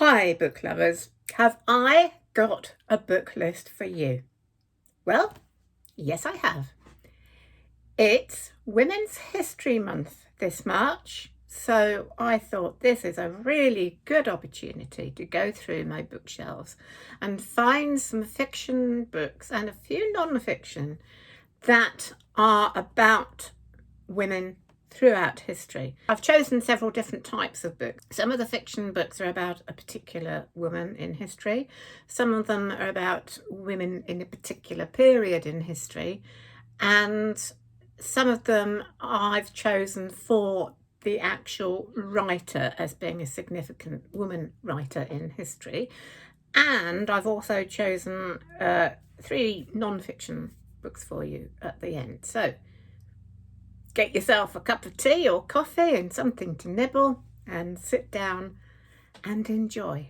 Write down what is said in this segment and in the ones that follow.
Hi, book lovers. Have I got a book list for you? Well, yes, I have. It's Women's History Month this March, so I thought this is a really good opportunity to go through my bookshelves and find some fiction books and a few non-fiction that are about women throughout history. I've chosen several different types of books. Some of the fiction books are about a particular woman in history. Some of them are about women in a particular period in history. And some of them I've chosen for the actual writer as being a significant woman writer in history. And I've also chosen 3 non-fiction books for you at the end. So get yourself a cup of tea or coffee and something to nibble and sit down and enjoy.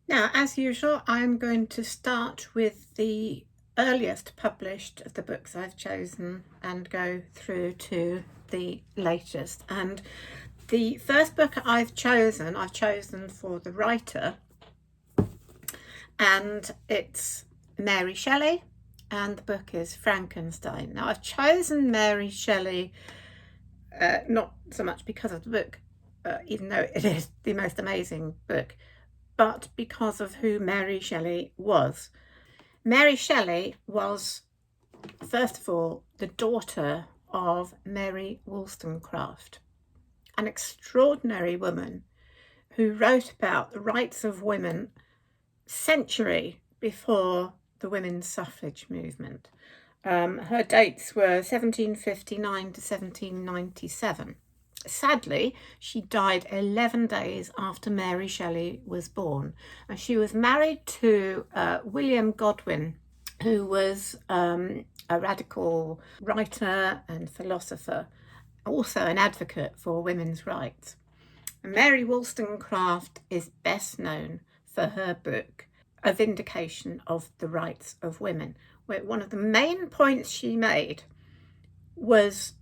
Now, as usual, I'm going to start with the earliest published of the books I've chosen and go through to the latest. And the first book I've chosen for the writer, and it's Mary Shelley. And the book is Frankenstein. Now, I've chosen Mary Shelley not so much because of the book, even though it is the most amazing book, but because of who Mary Shelley was. Mary Shelley was, first of all, the daughter of Mary Wollstonecraft, an extraordinary woman who wrote about the rights of women a century before the women's suffrage movement. Her dates were 1759 to 1797. Sadly, she died 11 days after Mary Shelley was born. And she was married to William Godwin, who was a radical writer and philosopher, also an advocate for women's rights. And Mary Wollstonecraft is best known for her book, A Vindication of the Rights of Women, where one of the main points she made was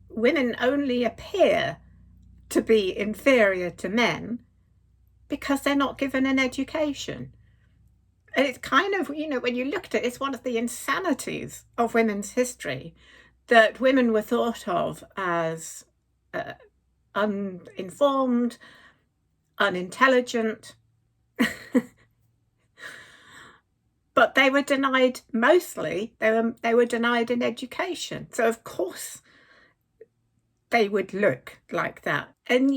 women only appear to be inferior to men because they're not given an education. And it's kind of, when you look at it, it's one of the insanities of women's history that women were thought of as uninformed, unintelligent, but they were denied, mostly, they were denied an education. So of course they would look like that. And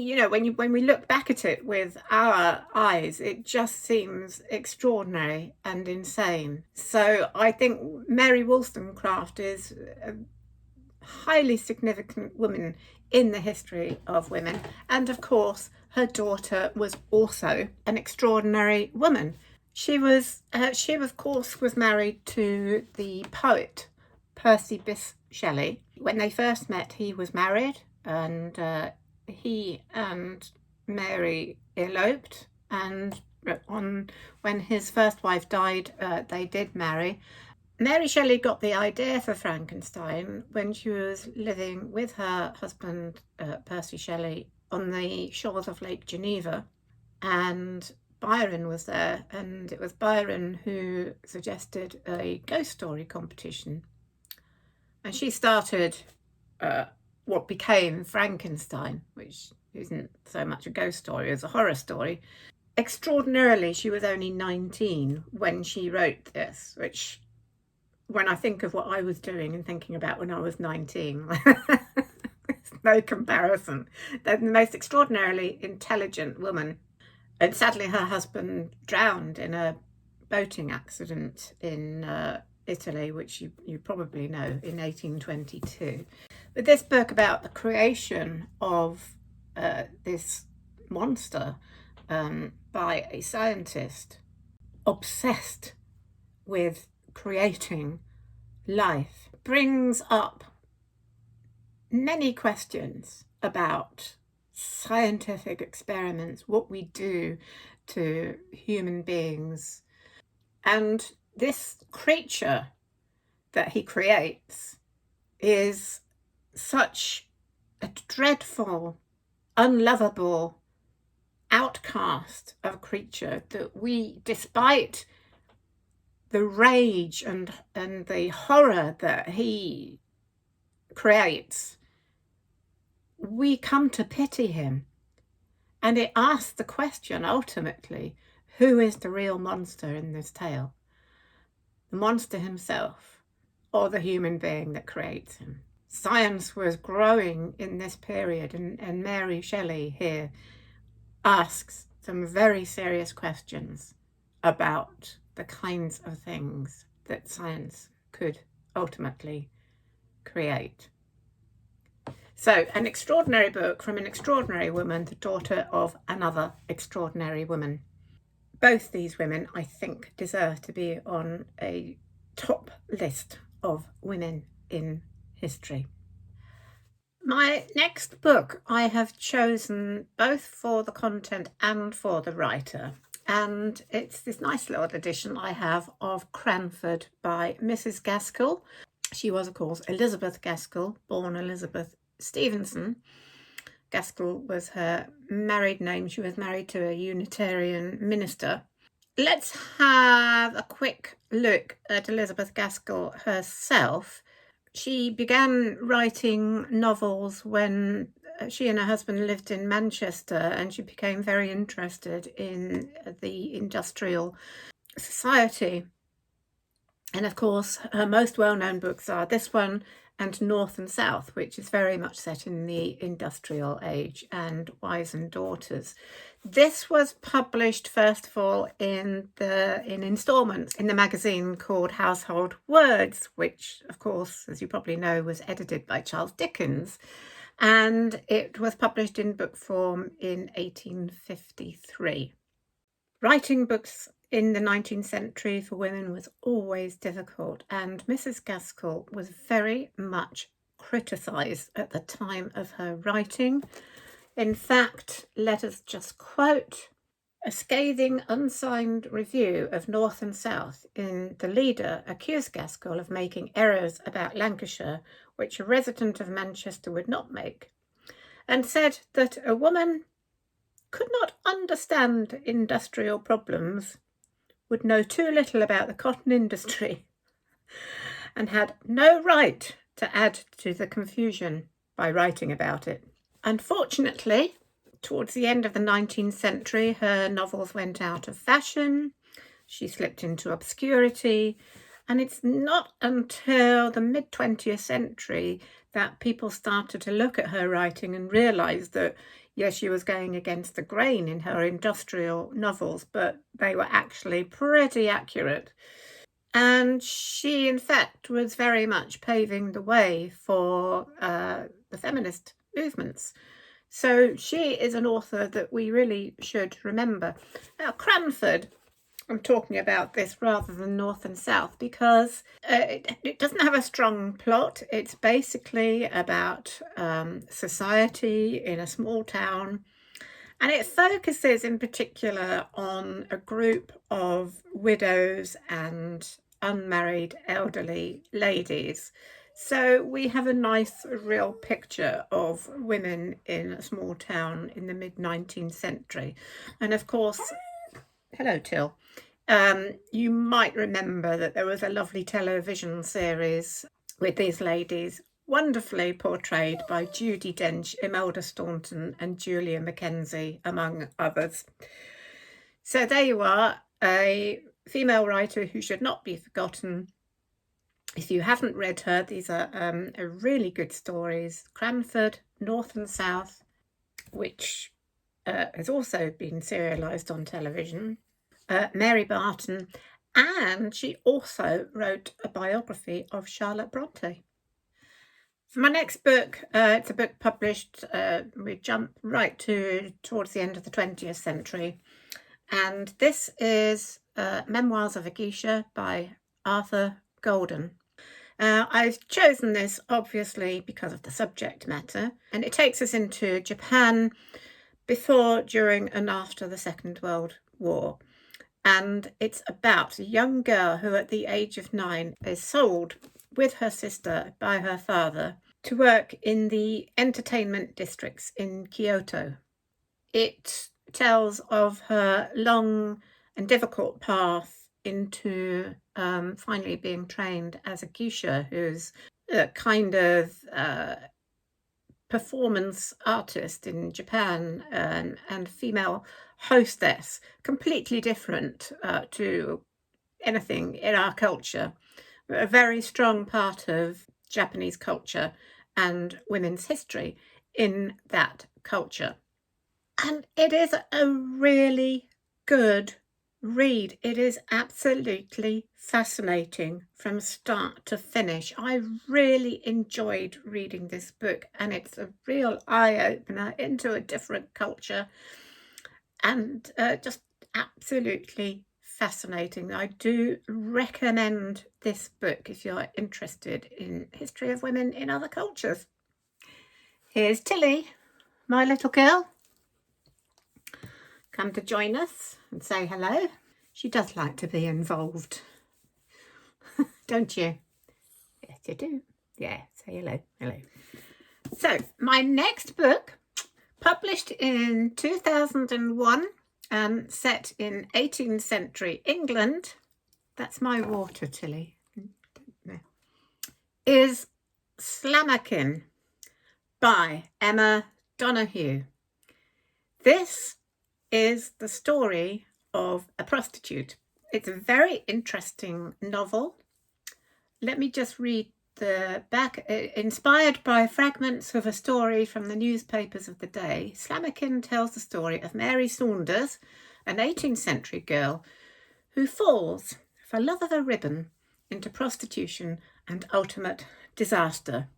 when we look back at it with our eyes, it just seems extraordinary and insane. So I think Mary Wollstonecraft is a highly significant woman in the history of women. And of course, her daughter was also an extraordinary woman. She of course was married to the poet Percy Bysshe Shelley. When they first met, he was married, and he and Mary eloped, and when his first wife died, they did marry. Mary Shelley got the idea for Frankenstein when she was living with her husband Percy Shelley on the shores of Lake Geneva, and Byron was there, and it was Byron who suggested a ghost story competition. And she started what became Frankenstein, which isn't so much a ghost story as a horror story. Extraordinarily, she was only 19 when she wrote this, which, when I think of what I was doing and thinking about when I was 19, it's no comparison. They're the most extraordinarily intelligent woman. And sadly, her husband drowned in a boating accident in Italy, which you probably know, in 1822. But this book about the creation of this monster by a scientist obsessed with creating life brings up many questions about scientific experiments, what we do to human beings. And this creature that he creates is such a dreadful, unlovable, outcast of creature that we, despite the rage and the horror that he creates, we come to pity him. And it asks the question, ultimately, who is the real monster in this tale? The monster himself, or the human being that creates him? Science was growing in this period, and Mary Shelley here asks some very serious questions about the kinds of things that science could ultimately create. So, an extraordinary book from an extraordinary woman, the daughter of another extraordinary woman. Both these women, I think, deserve to be on a top list of women in history. My next book I have chosen both for the content and for the writer, and it's this nice little edition I have of Cranford by Mrs. Gaskell. She was, of course, Elizabeth Gaskell, born Elizabeth Stevenson. Gaskell was her married name. She was married to a Unitarian minister. Let's have a quick look at Elizabeth Gaskell herself. She began writing novels when she and her husband lived in Manchester, and she became very interested in the industrial society. And of course, her most well-known books are this one and North and South, which is very much set in the industrial age, and Wives and Daughters. This was published, first of all, in instalments in the magazine called Household Words, which, of course, as you probably know, was edited by Charles Dickens. And it was published in book form in 1853. Writing books in the 19th century for women was always difficult, and Mrs. Gaskell was very much criticised at the time of her writing. In fact, let us just quote a scathing unsigned review of North and South in the Leader accused Gaskell of making errors about Lancashire which a resident of Manchester would not make, and said that a woman could not understand industrial problems, would know too little about the cotton industry, and had no right to add to the confusion by writing about it. Unfortunately, towards the end of the 19th century, her novels went out of fashion. She slipped into obscurity, and it's not until the mid-20th century that people started to look at her writing and realise that, yes, she was going against the grain in her industrial novels, but they were actually pretty accurate. And she, in fact, was very much paving the way for the feminist movements. So she is an author that we really should remember. Now, Cranford, I'm talking about this rather than North and South because it doesn't have a strong plot. It's basically about society in a small town, and it focuses in particular on a group of widows and unmarried elderly ladies. So we have a nice real picture of women in a small town in the mid-19th century. And of course, hello Till, you might remember that there was a lovely television series with these ladies, wonderfully portrayed by Judi Dench, Imelda Staunton and Julia Mackenzie, among others. So there you are, a female writer who should not be forgotten. If you haven't read her, these are really good stories. Cranford, North and South, which has also been serialised on television. Mary Barton, and she also wrote a biography of Charlotte Bronte. For my next book, it's a book published, we jump right towards the end of the 20th century, and this is Memoirs of a Geisha by Arthur Golden. I've chosen this obviously because of the subject matter, and it takes us into Japan before, during and after the Second World War. And it's about a young girl who at the age of 9 is sold with her sister by her father to work in the entertainment districts in Kyoto. It tells of her long and difficult path into finally being trained as a geisha, who's a kind of performance artist in Japan, and female hostess, completely different to anything in our culture, a very strong part of Japanese culture and women's history in that culture. And it is a really good read. It is absolutely fascinating from start to finish. I really enjoyed reading this book, and it's a real eye-opener into a different culture, and just absolutely fascinating. I do recommend this book if you're interested in history of women in other cultures. Here's Tilly, my little girl, come to join us and say hello. She does like to be involved, don't you? Yes, you do. Yeah, say hello. Hello. So, my next book, published in 2001 and set in 18th century England, that's my water, Tilly, is Slamakin by Emma Donoghue. This is the story of a prostitute. It's a very interesting novel. Let me just read the back. Inspired by fragments of a story from the newspapers of the day, Slamakin tells the story of Mary Saunders, an 18th century girl who falls, for love of a ribbon, into prostitution and ultimate disaster.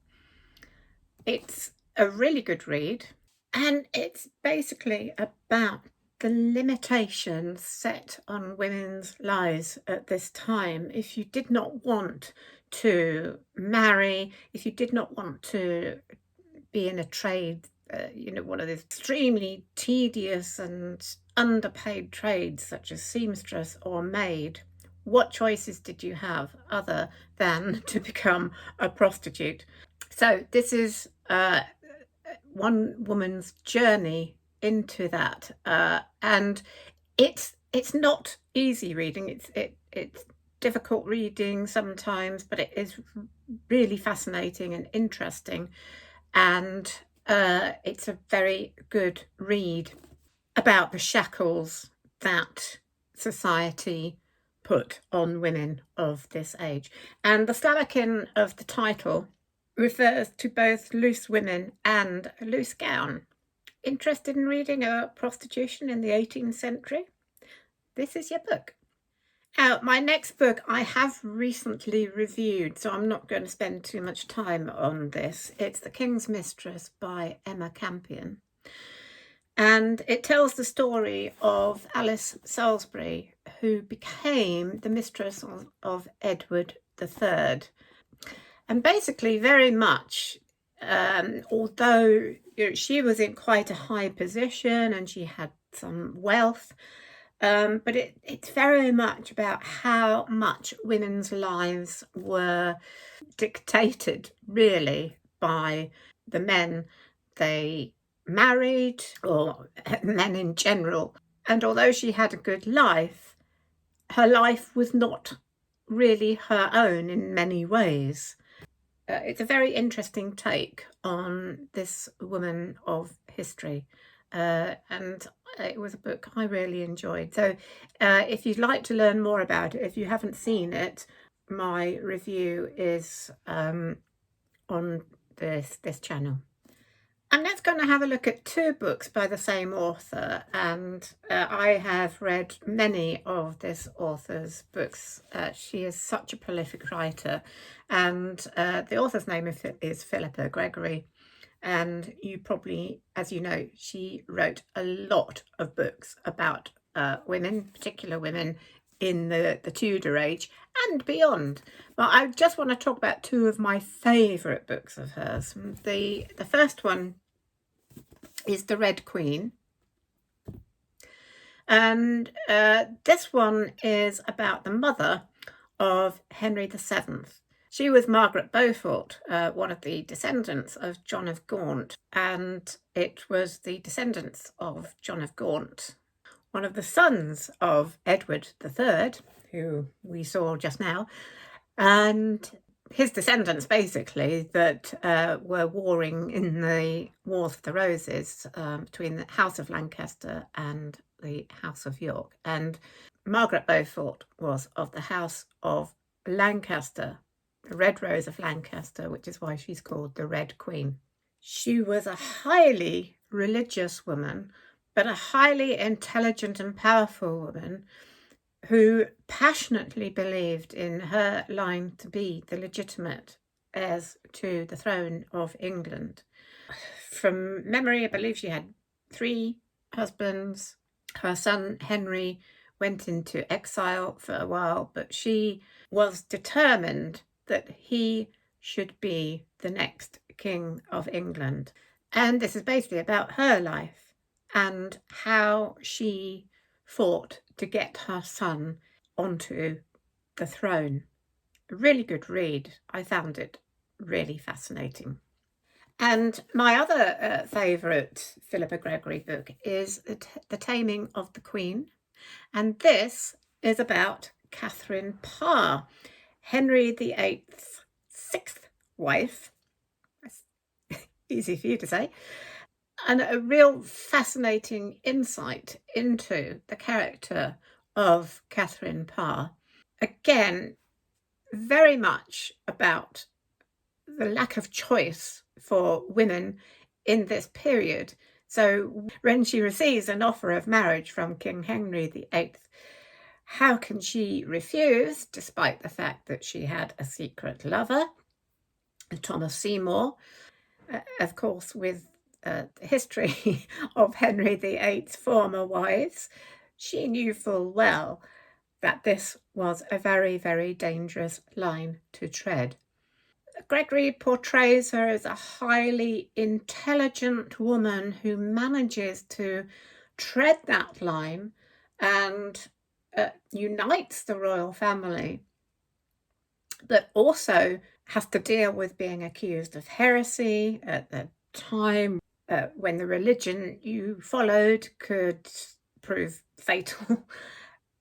It's a really good read, and it's basically about the limitations set on women's lives at this time. If you did not want to marry, if you did not want to be in a trade, one of these extremely tedious and underpaid trades such as seamstress or maid, what choices did you have other than to become a prostitute? So this is one woman's journey into that, and it's not easy reading. It's difficult reading sometimes, but it is really fascinating and interesting, and it's a very good read about the shackles that society put on women of this age. And the Slamakin of the title refers to both loose women and a loose gown. Interested in reading about prostitution in the 18th century? This is your book. Now, my next book I have recently reviewed, so I'm not going to spend too much time on this. It's The King's Mistress by Emma Campion. And it tells the story of Alice Salisbury, who became the mistress of Edward III. And basically, very much, although she was in quite a high position and she had some wealth, but it's very much about how much women's lives were dictated, really, by the men they married, or men in general. And although she had a good life, her life was not really her own in many ways. It's a very interesting take on this woman of history, and it was a book I really enjoyed. So if you'd like to learn more about it, if you haven't seen it, my review is on this channel. I'm next going to have a look at two books by the same author, and I have read many of this author's books. She is such a prolific writer, and the author's name is Philippa Gregory, and you probably, as you know, she wrote a lot of books about women, particular women in the Tudor age and beyond. But I just want to talk about two of my favourite books of hers. The first one is The Red Queen, and this one is about the mother of Henry VII. She was Margaret Beaufort, one of the descendants of John of Gaunt, and it was the descendants of John of Gaunt, one of the sons of Edward III, who we saw just now, and his descendants, basically, that were warring in the Wars of the Roses between the House of Lancaster and the House of York. And Margaret Beaufort was of the House of Lancaster, the Red Rose of Lancaster, which is why she's called the Red Queen. She was a highly religious woman, but a highly intelligent and powerful woman who passionately believed in her line to be the legitimate heirs to the throne of England. From memory, I believe she had 3 husbands. Her son Henry went into exile for a while, but she was determined that he should be the next King of England. And this is basically about her life and how she fought to get her son onto the throne. A really good read. I found it really fascinating. And my other favourite Philippa Gregory book is The Taming of the Queen. And this is about Catherine Parr, Henry VIII's 6th wife. That's easy for you to say. And a real fascinating insight into the character of Catherine Parr. Again, very much about the lack of choice for women in this period. So when she receives an offer of marriage from King Henry VIII, how can she refuse, despite the fact that she had a secret lover, Thomas Seymour? Of course, with the history of Henry VIII's former wives, she knew full well that this was a very, very dangerous line to tread. Gregory portrays her as a highly intelligent woman who manages to tread that line and unites the royal family, but also has to deal with being accused of heresy at the time when the religion you followed could prove fatal.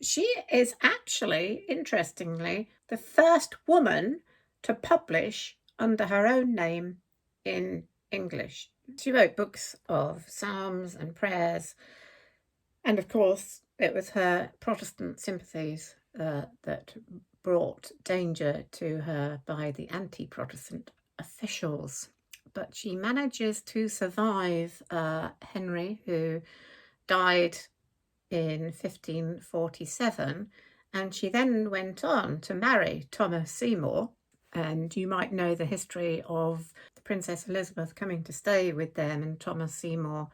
She is actually, interestingly, the first woman to publish under her own name in English. She wrote books of psalms and prayers, and of course it was her Protestant sympathies that brought danger to her by the anti-Protestant officials. But she manages to survive Henry, who died in 1547, and she then went on to marry Thomas Seymour. And you might know the history of the Princess Elizabeth coming to stay with them and Thomas Seymour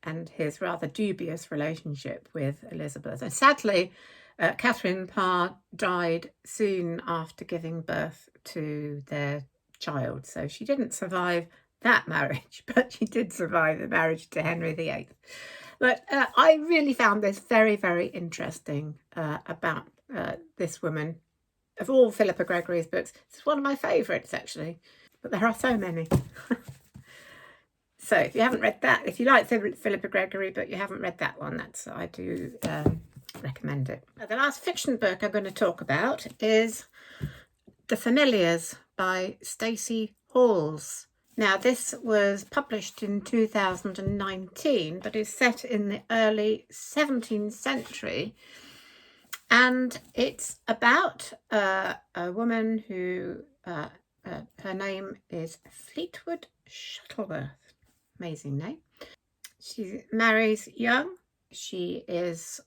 and his rather dubious relationship with Elizabeth. And sadly, Catherine Parr died soon after giving birth to their child. So she didn't survive that marriage, but she did survive the marriage to Henry VIII. But I really found this very, very interesting about this woman. Of all Philippa Gregory's books, it's one of my favourites, actually. But there are so many. So if you haven't read that, if you like Philippa Gregory but you haven't read that one, I do recommend it. The last fiction book I'm going to talk about is The Familiars by Stacey Halls. Now, this was published in 2019, but is set in the early 17th century. And it's about a woman who, her name is Fleetwood Shuttleworth. Amazing name. She marries young. She is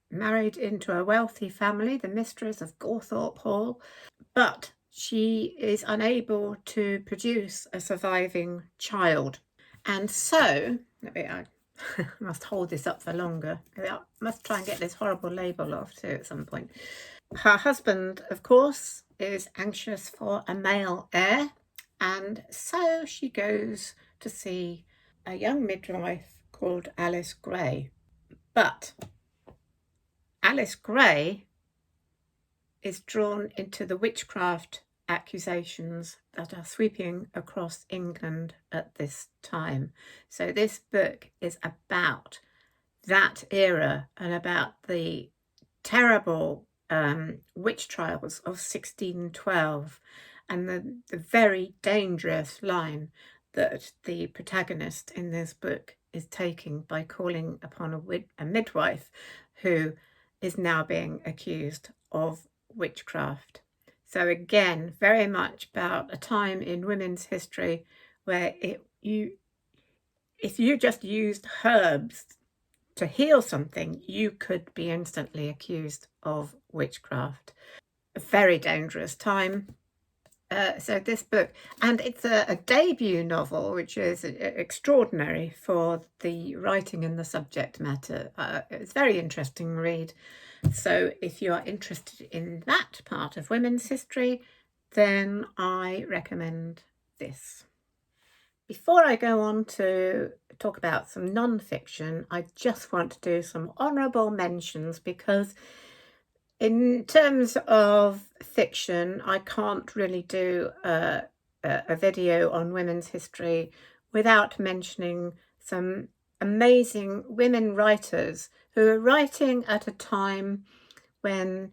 married into a wealthy family, the mistress of Gawthorpe Hall, but she is unable to produce a surviving child. And so, I must hold this up for longer. I must try and get this horrible label off too at some point. Her husband, of course, is anxious for a male heir, and so she goes to see a young midwife called Alice Gray. But Alice Gray is drawn into the witchcraft accusations that are sweeping across England at this time. So this book is about that era and about the terrible witch trials of 1612 and the very dangerous line that the protagonist in this book is taking by calling upon a midwife who is now being accused of witchcraft. So again, very much about a time in women's history where if you just used herbs to heal something, you could be instantly accused of witchcraft. A very dangerous time. So this book, and it's a debut novel, which is extraordinary for the writing and the subject matter. It's a very interesting read. So if you are interested in that part of women's history, then I recommend this. Before I go on to talk about some non-fiction, I just want to do some honourable mentions, because in terms of fiction, I can't really do a video on women's history without mentioning some amazing women writers who are writing at a time when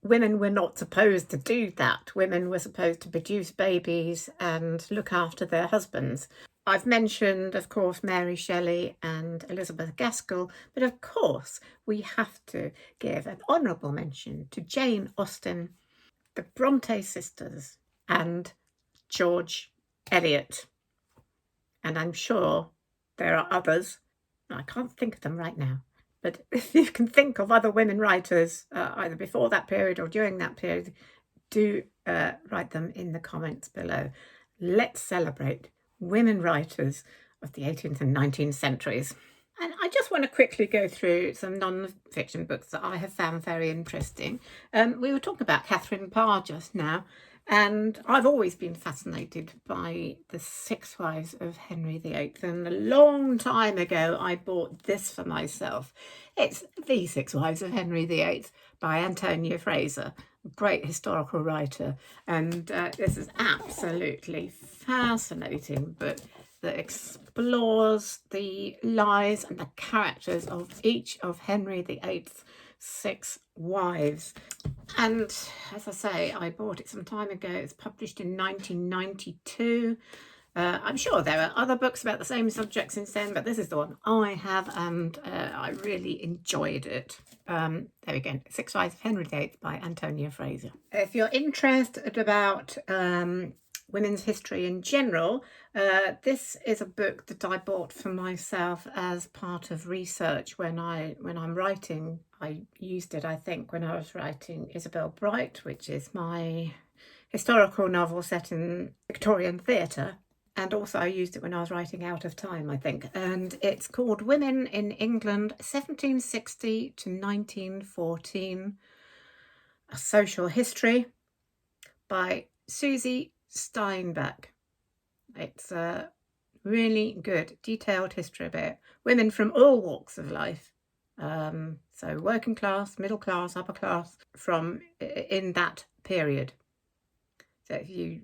women were not supposed to do that. Women were supposed to produce babies and look after their husbands. I've mentioned, of course, Mary Shelley and Elizabeth Gaskell, but of course we have to give an honourable mention to Jane Austen, the Bronte sisters, and George Eliot. And I'm sure there are others. I can't think of them right now. But if you can think of other women writers, either before that period or during that period, do write them in the comments below. Let's celebrate women writers of the 18th and 19th centuries. And I just want to quickly go through some non-fiction books that I have found very interesting. We were talking about Catherine Parr just now, and I've always been fascinated by the Six Wives of Henry VIII. And a long time ago, I bought this for myself. It's The Six Wives of Henry VIII by Antonia Fraser, a great historical writer. And this is absolutely fascinating book that explores the lives and the characters of each of Henry VIII's six wives. And as I say, I bought it some time ago. It's published in 1992. I'm sure there are other books about the same subject since then, but this is the one I have, and I really enjoyed it. There we go, Six Wives of Henry VIII by Antonia Fraser. If you're interested about women's history in general, this is a book that I bought for myself as part of research when I'm writing. I used it, I think, when I was writing Isabel Bright, which is my historical novel set in Victorian theatre. And also I used it when I was writing Out of Time, I think. And it's called Women in England, 1760 to 1914, A Social History by Susie Steinbach. It's a really good, detailed history about women from all walks of life. So working class, middle class, upper class, from in that period. So if you're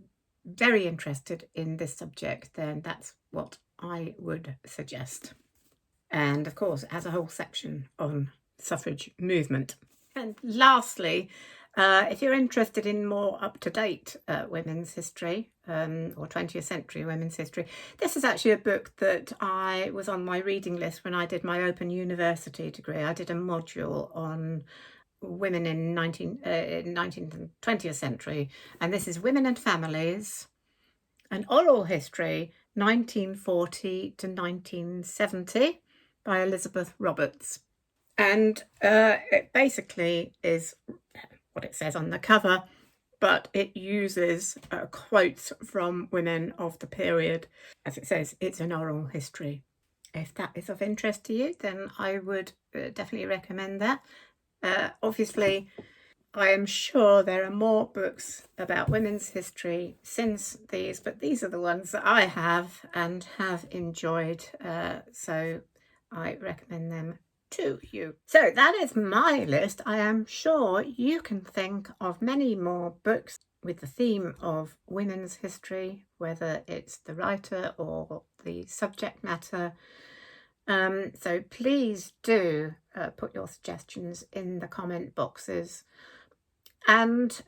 very interested in this subject, then that's what I would suggest. And of course, it has a whole section on suffrage movement. And lastly, if you're interested in more up-to-date women's history, or 20th century women's history, this is actually a book that I was on my reading list when I did my Open University degree. I did a module on women in 19th and 20th century, and this is Women and Families, an Oral History, 1940 to 1970 by Elizabeth Roberts. And it basically is what it says on the cover, but it uses quotes from women of the period. As it says, it's an oral history. If that is of interest to you, then I would definitely recommend that. Obviously, I am sure there are more books about women's history since these, but these are the ones that I have and have enjoyed, so I recommend them to you. So that is my list. I am sure you can think of many more books with the theme of women's history, whether it's the writer or the subject matter. So please do put your suggestions in the comment boxes and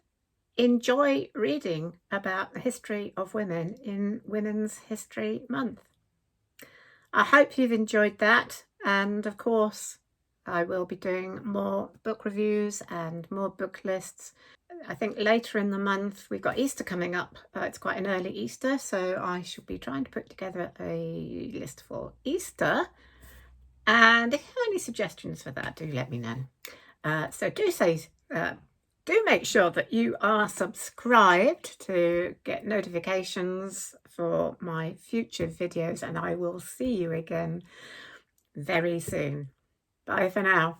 enjoy reading about the history of women in Women's History Month. I hope you've enjoyed that, and of course I will be doing more book reviews and more book lists. I think later in the month we've got Easter coming up. It's quite an early Easter, so I shall be trying to put together a list for Easter, and if you have any suggestions for that, do let me know. So do make sure that you are subscribed to get notifications for my future videos, and I will see you again very soon. Bye for now.